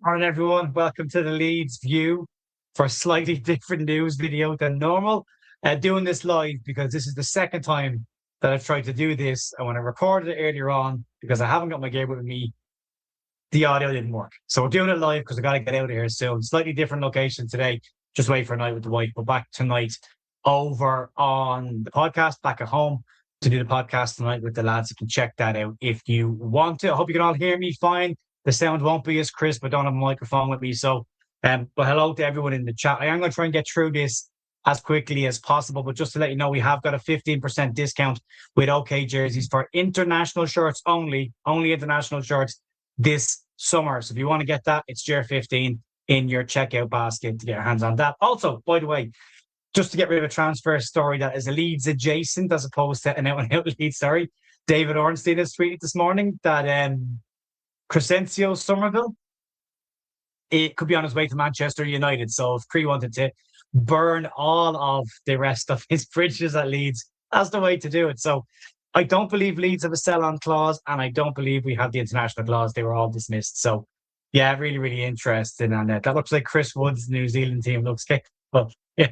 Morning, everyone. Welcome to the Leeds View for a slightly different news video than normal. Doing this live because this is the second time that I've tried to do this. And when I recorded it earlier on, because I haven't got my gear with me, the audio didn't work. So we're doing it live because I got to get out of here soon. Slightly different location today. Just wait for a night with the wife. We're back tonight over on the podcast, back at home to do the podcast tonight with the lads. You can check that out if you want to. I hope you can all hear me fine. The sound won't be as crisp. I don't have a microphone with me. So, but hello to everyone in the chat. I am going to try and get through this as quickly as possible. But just to let you know, we have got a 15% discount with OK jerseys for international shirts only international shirts this summer. So if you want to get that, it's JR15 in your checkout basket to get your hands on that. Also, by the way, just to get rid of a transfer story that is a Leeds adjacent as opposed to an out-and-out Leeds story, David Ornstein has tweeted this morning that Crescencio Somerville, it could be on his way to Manchester United. So if Cree wanted to burn all of the rest of his bridges at Leeds, that's the way to do it. So I don't believe Leeds have a sell-on clause, and I don't believe we have the international clause. They were all dismissed. So yeah, really, really interesting. And that looks like Chris Wood's New Zealand team looks kicked. Well, yeah,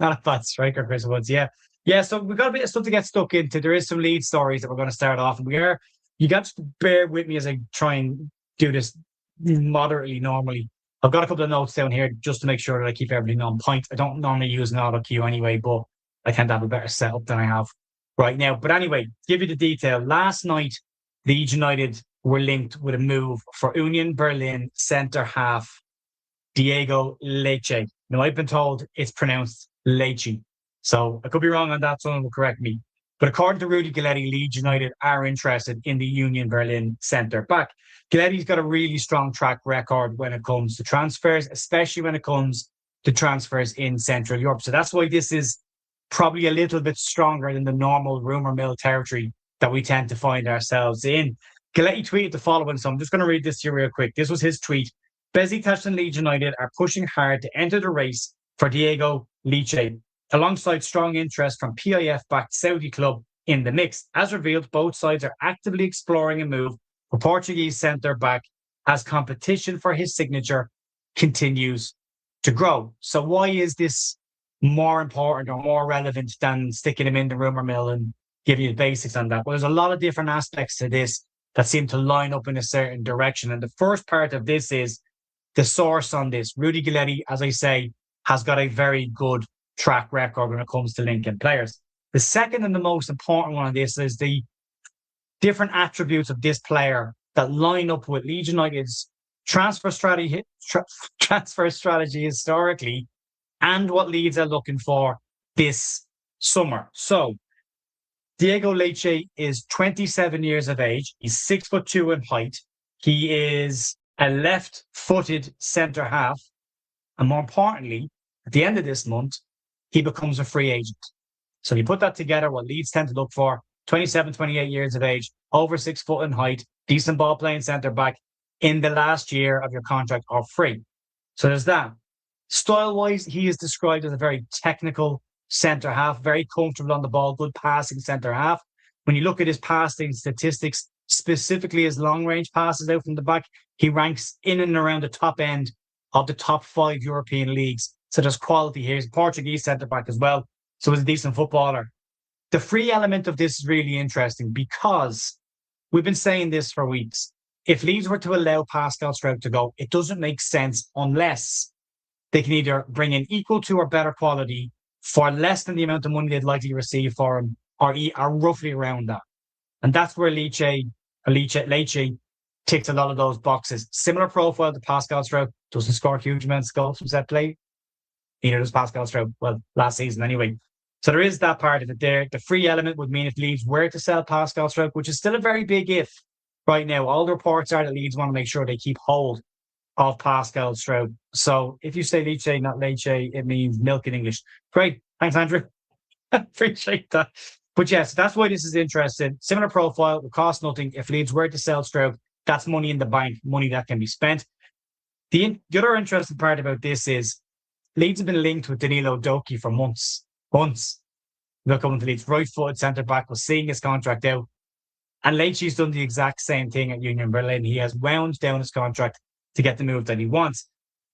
not a bad striker, Chris Woods. Yeah. Yeah, so we've got a bit of stuff to get stuck into. There is some Leeds stories that we're going to start off. And you got to bear with me as I try and do this moderately normally. I've got a couple of notes down here just to make sure that I keep everything on point. I don't normally use an auto cue anyway, but I tend to have a better setup than I have right now. But anyway, give you the detail. Last night, Leeds United were linked with a move for Union Berlin centre half Diogo Leite. Now, I've been told it's pronounced Leite. So I could be wrong on that. Someone will correct me. But according to Rudy Galetti, Leeds United are interested in the Union Berlin centre back. Galetti's got a really strong track record when it comes to transfers, especially when it comes to transfers in Central Europe. So that's why this is probably a little bit stronger than the normal rumour mill territory that we tend to find ourselves in. Galetti tweeted the following, so I'm just going to read this to you real quick. This was his tweet. Besiktas and Leeds United are pushing hard to enter the race for Diogo Leite, alongside strong interest from PIF-backed Saudi club in the mix. As revealed, both sides are actively exploring a move for Portuguese centre-back as competition for his signature continues to grow. So why is this more important or more relevant than sticking him in the rumour mill and giving you the basics on that? Well, there's a lot of different aspects to this that seem to line up in a certain direction. And the first part of this is the source on this. Rudy Galetti, as I say, has got a very good track record when it comes to linking players. The second and the most important one of this is the different attributes of this player that line up with Leeds United's transfer strategy historically and what Leeds are looking for this summer. So Diogo Leite is 27 years of age. He's 6'2" in height. He is a left-footed centre half. And more importantly, at the end of this month, he becomes a free agent. So you put that together, what Leeds tend to look for, 27, 28 years of age, over 6 foot in height, decent ball playing centre back in the last year of your contract or free. So there's that. Style-wise, he is described as a very technical centre half, very comfortable on the ball, good passing centre half. When you look at his passing statistics, specifically his long-range passes out from the back, he ranks in and around the top end of the top 5 European leagues. So there's quality here. He's a Portuguese centre-back as well, so he's a decent footballer. The free element of this is really interesting because we've been saying this for weeks. If Leeds were to allow Pascal Struijk to go, it doesn't make sense unless they can either bring in equal to or better quality for less than the amount of money they'd likely receive for him, or roughly around that. And that's where Leite ticks a lot of those boxes. Similar profile to Pascal Struijk, doesn't score huge amounts of goals from set play. Neither does Pascal Struijk, well, last season anyway. So there is that part of it there. The free element would mean if Leeds were to sell Pascal Struijk, which is still a very big if right now. All the reports are that Leeds want to make sure they keep hold of Pascal Struijk. So if you say Leite, not Leite, it means milk in English. Great. Thanks, Andrew. Appreciate that. But yes, that's why this is interesting. Similar profile, will cost nothing. If Leeds were to sell Struijk, that's money in the bank, money that can be spent. The other interesting part about this is Leeds have been linked with Danilo Doki for months. They're coming to Leeds. Right-footed centre-back was seeing his contract out. And Leitchie's done the exact same thing at Union Berlin. He has wound down his contract to get the move that he wants.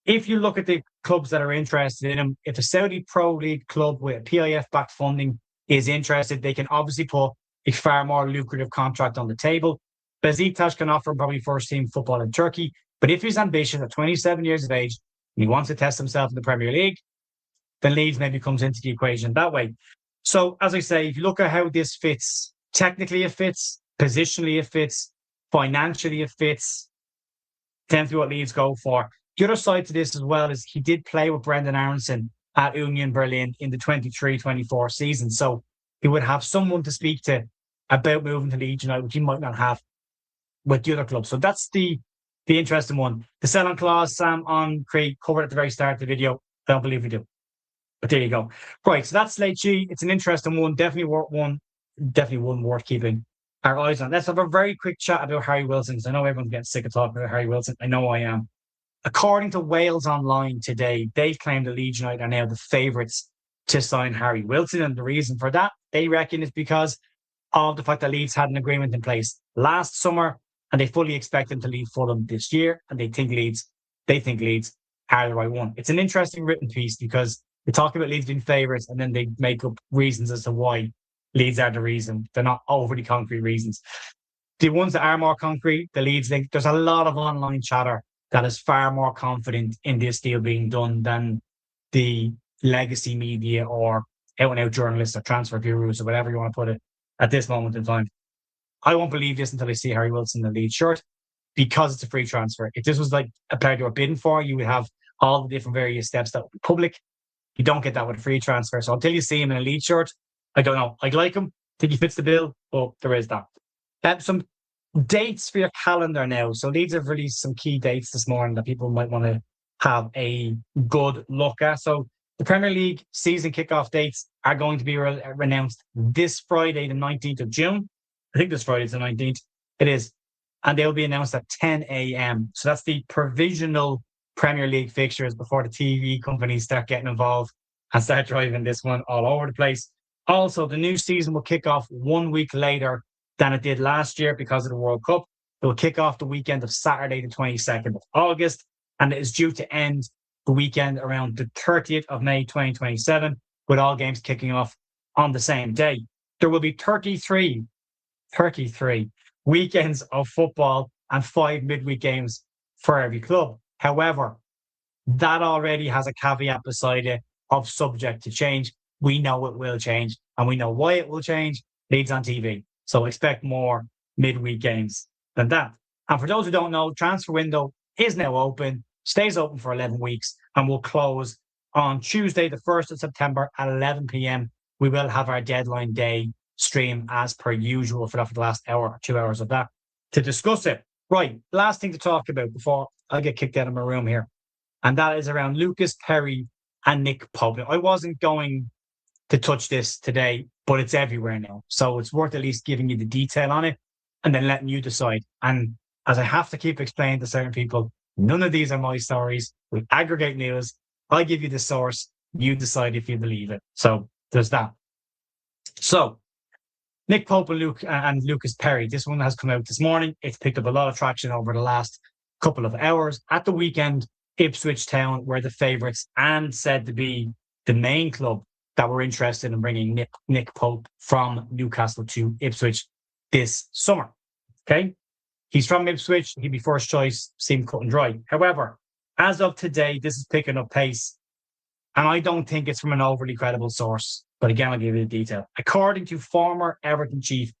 If you look at the clubs that are interested in him, if a Saudi Pro League club with PIF-backed funding is interested, they can obviously put a far more lucrative contract on the table. Besiktas can offer him probably first-team football in Turkey. But if he's ambitious at 27 years of age and he wants to test himself in the Premier League, then Leeds maybe comes into the equation that way. So, as I say, if you look at how this fits, technically it fits, positionally it fits, financially it fits, tends to be what Leeds go for. The other side to this as well is he did play with Brendan Aronson at Union Berlin in the 23-24 season. So he would have someone to speak to about moving to Leeds United, which he might not have with the other clubs. So that's the interesting one. The sell-on clause, Sam on Craig covered at the very start of the video. I don't believe we do. But there you go. Right, so that's Slate G. It's an interesting one. Definitely one worth keeping our eyes on. Let's have a very quick chat about Harry Wilson, because I know everyone's getting sick of talking about Harry Wilson. I know I am. According to Wales Online today, they claim the Leeds United are now the favourites to sign Harry Wilson. And the reason for that, they reckon, is because of the fact that Leeds had an agreement in place last summer, and they fully expect him to leave Fulham this year. And they think Leeds are the right one. It's an interesting written piece because they talk about Leeds being favourites and then they make up reasons as to why Leeds are the reason. They're not overly concrete reasons. The ones that are more concrete, the Leeds link, there's a lot of online chatter that is far more confident in this deal being done than the legacy media or out-and-out journalists or transfer gurus or whatever you want to put it at this moment in time. I won't believe this until I see Harry Wilson in the Leeds shirt, because it's a free transfer. If this was like a player you were bidding for, you would have all the different various steps that would be public. You don't get that with a free transfer. So until you see him in a Leeds shirt, I don't know. I'd like him. Think he fits the bill, but there is that. Some dates for your calendar now. So Leeds have released some key dates this morning that people might want to have a good look at. So the Premier League season kickoff dates are going to be announced this Friday, the 19th of June. I think this Friday is the 19th. It is. And they'll be announced at 10 a.m. So that's the provisional Premier League fixtures before the TV companies start getting involved and start driving this one all over the place. Also, the new season will kick off 1 week later than it did last year because of the World Cup. It will kick off the weekend of Saturday, the 22nd of August, and it is due to end the weekend around the 30th of May, 2027, with all games kicking off on the same day. There will be 33 weekends of football and 5 midweek games for every club. However, that already has a caveat beside it of subject to change. We know it will change, and we know why it will change. Leeds on TV. So expect more midweek games than that. And for those who don't know, transfer window is now open, stays open for 11 weeks, and will close on Tuesday, the 1st of September at 11 p.m. We will have our deadline day stream as per usual for the last hour or 2 hours of that to discuss it. Right, last thing to talk about before I get kicked out of my room here, and that is around Lucas Perri and Nick Pope. I wasn't going to touch this today, but it's everywhere now. So it's worth at least giving you the detail on it and then letting you decide. And as I have to keep explaining to certain people, none of these are my stories. We aggregate news. I give you the source. You decide if you believe it. So there's that. So Nick Pope and Lucas Perri, this one has come out this morning. It's picked up a lot of traction over the last couple of hours. At the weekend, Ipswich Town were the favourites and said to be the main club that were interested in bringing Nick Pope from Newcastle to Ipswich this summer. Okay? He's from Ipswich. He'd be first choice, seemed cut and dry. However, as of today, this is picking up pace. And I don't think it's from an overly credible source. But again, I'll give you the detail. According to former Everton chief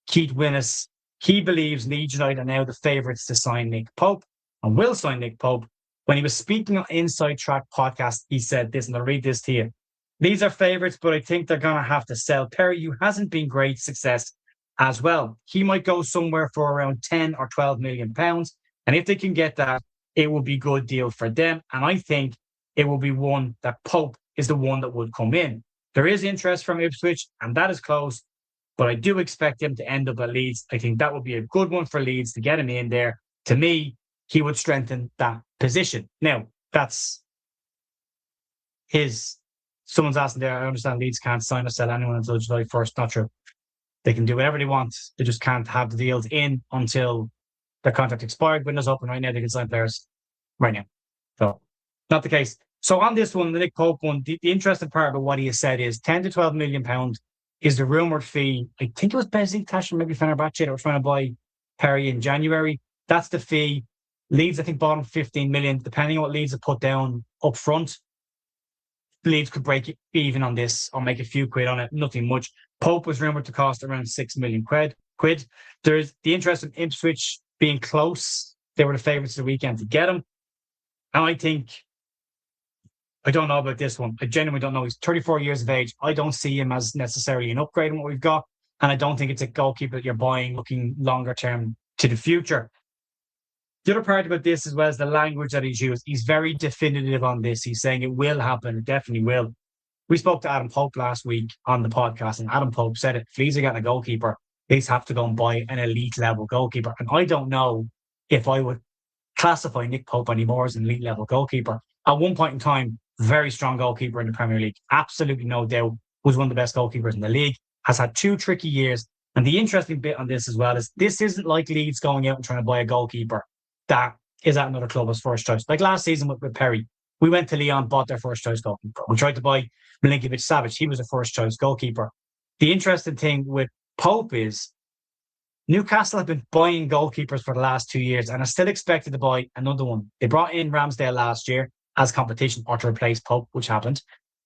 Keith Winnes, he believes Leeds United are now the favourites to sign Nick Pope and will sign Nick Pope. When he was speaking on Inside Track podcast, he said this, and I'll read this to you. These are favourites, but I think they're going to have to sell Perri, who hasn't been great success as well. He might go somewhere for around 10 or 12 million pounds. And if they can get that, it will be a good deal for them. And I think it will be one that Pope is the one that would come in. There is interest from Ipswich, and that is close, but I do expect him to end up at Leeds. I think that would be a good one for Leeds to get him in there. To me, he would strengthen that position. Now, that's his... Someone's asking there, I understand Leeds can't sign or sell anyone until July 1st. Not true. They can do whatever they want. They just can't have the deals in until their contract expired. Window's open right now. They can sign players right now. So, not the case. So on this one, the Nick Pope one, the interesting part about what he has said is 10 to 12 million pound is the rumoured fee. I think it was Besiktas or maybe Fenerbahce that were trying to buy Perri in January. That's the fee. Leeds, I think, bought him 15 million, depending on what Leeds have put down up front. Leeds could break even on this or make a few quid on it, nothing much. Pope was rumoured to cost around 6 million quid. There's the interest in Ipswich being close. They were the favourites of the weekend to get him. And I don't know about this one. I genuinely don't know. He's 34 years of age. I don't see him as necessarily an upgrade in what we've got. And I don't think it's a goalkeeper that you're buying looking longer term to the future. The other part about this as well is the language that he's used. He's very definitive on this. He's saying it will happen. It definitely will. We spoke to Adam Pope last week on the podcast, and Adam Pope said it. If Leeds are getting a goalkeeper, Leeds have to go and buy an elite level goalkeeper. And I don't know if I would classify Nick Pope anymore as an elite level goalkeeper. At one point in time, very strong goalkeeper in the Premier League. Absolutely no doubt. Was one of the best goalkeepers in the league. Has had 2 tricky years. And the interesting bit on this as well is this isn't like Leeds going out and trying to buy a goalkeeper that is at another club as first choice. Like last season with Perri, we went to Lyon, bought their first choice goalkeeper. We tried to buy Milinkovic-Savic. He was a first choice goalkeeper. The interesting thing with Pope is Newcastle have been buying goalkeepers for the last 2 years and are still expected to buy another one. They brought in Ramsdale last year as competition or to replace Pope, which happened.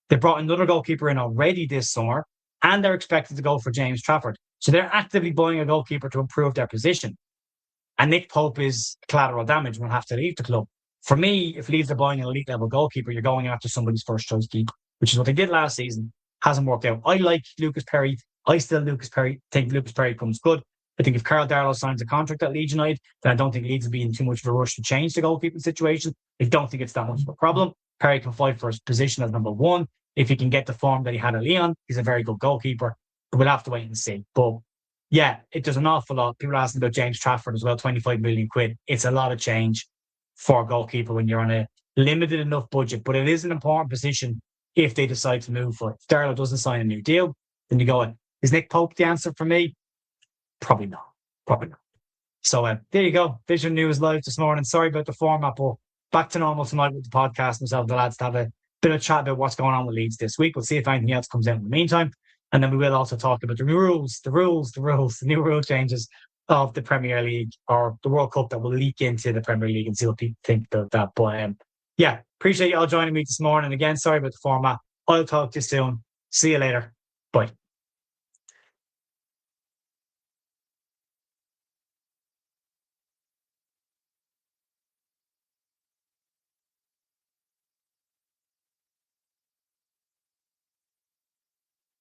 They brought another goalkeeper in already this summer, and they're expected to go for James Trafford. So they're actively buying a goalkeeper to improve their position. And Nick Pope is collateral damage and will have to leave the club. For me, if Leeds are buying an elite level goalkeeper, you're going after somebody's first choice keeper, which is what they did last season. Hasn't worked out. I like Lucas Perri. I still think Lucas Perri comes good. I think if Carl Darlow signs a contract at Leeds United, then I don't think Leeds will be in too much of a rush to change the goalkeeping situation. I don't think it's that much of a problem. Perri can fight for his position as number 1. If he can get the form that he had at Lyon, he's a very good goalkeeper. But we'll have to wait and see. But yeah, there's an awful lot. People are asking about James Trafford as well, 25 million quid. It's a lot of change for a goalkeeper when you're on a limited enough budget, but it is an important position if they decide to move for it. If Darlow doesn't sign a new deal, then you go, is Nick Pope the answer for me? Probably not. Probably not. So there you go. Vision News Live this morning. Sorry about the format, but back to normal tonight with the podcast. Myself and the lads to have a bit of chat about what's going on with Leeds this week. We'll see if anything else comes out in the meantime. And then we will also talk about the new rules, the new rule changes of the Premier League or the World Cup that will leak into the Premier League and see what people think about that. But yeah, appreciate you all joining me this morning. Again, sorry about the format. I'll talk to you soon. See you later. Bye.